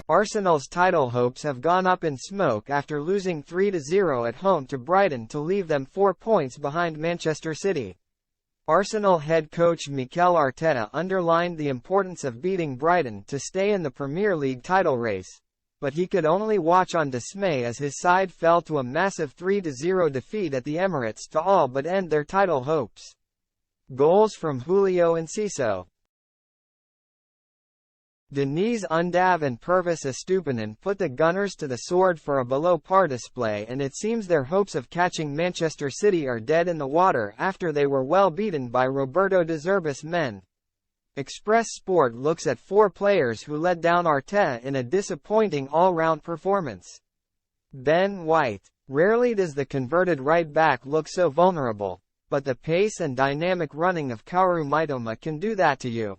Arsenal's title hopes have gone up in smoke after losing 3-0 at home to Brighton to leave them 4 points behind Manchester City. Arsenal head coach Mikel Arteta underlined the importance of beating Brighton to stay in the Premier League title race, but he could only watch on dismay as his side fell to a massive 3-0 defeat at the Emirates to all but end their title hopes. Goals from Julio Enciso. Deniz Undav and Pervis Estupinan put the Gunners to the sword for a below-par display, and it seems their hopes of catching Manchester City are dead in the water after they were well beaten by Roberto De Zerbi's men. Express Sport looks at 4 players who led down Arteta in a disappointing all-round performance. Ben White. Rarely does the converted right-back look so vulnerable, but the pace and dynamic running of Kaoru Mitoma can do that to you.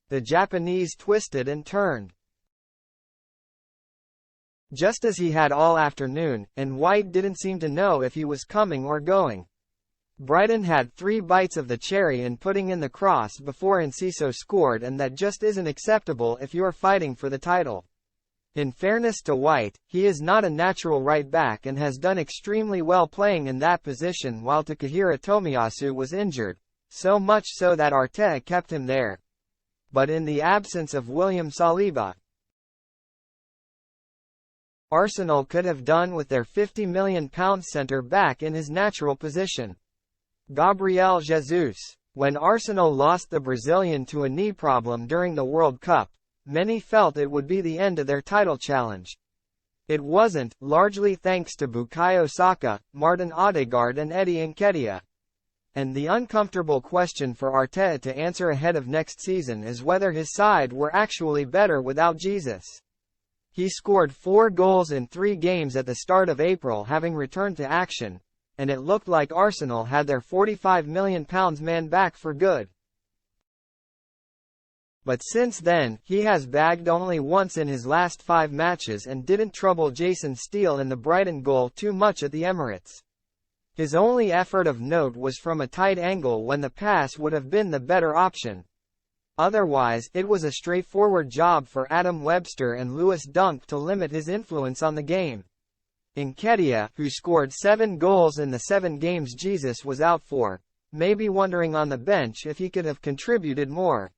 The Japanese twisted and turned just as he had all afternoon, and White didn't seem to know if he was coming or going. Brighton had 3 bites of the cherry in putting in the cross before Enciso scored, and that just isn't acceptable if you're fighting for the title. In fairness to White, he is not a natural right back and has done extremely well playing in that position while Takahiro Tomiyasu was injured, so much so that Arteta kept him there. But in the absence of William Saliba, Arsenal could have done with their £50 million centre-back in his natural position. Gabriel Jesus. When Arsenal lost the Brazilian to a knee problem during the World Cup, many felt it would be the end of their title challenge. It wasn't, largely thanks to Bukayo Saka, Martin Odegaard and Eddie Nketiah. And the uncomfortable question for Arteta to answer ahead of next season is whether his side were actually better without Jesus. He scored 4 goals in 3 games at the start of April, having returned to action, and it looked like Arsenal had their £45 million man back for good. But since then, he has bagged only once in his last 5 matches and didn't trouble Jason Steele in the Brighton goal too much at the Emirates. His only effort of note was from a tight angle when the pass would have been the better option. Otherwise, it was a straightforward job for Adam Webster and Lewis Dunk to limit his influence on the game. Nketiah, who scored 7 goals in the 7 games Jesus was out for, may be wondering on the bench if he could have contributed more.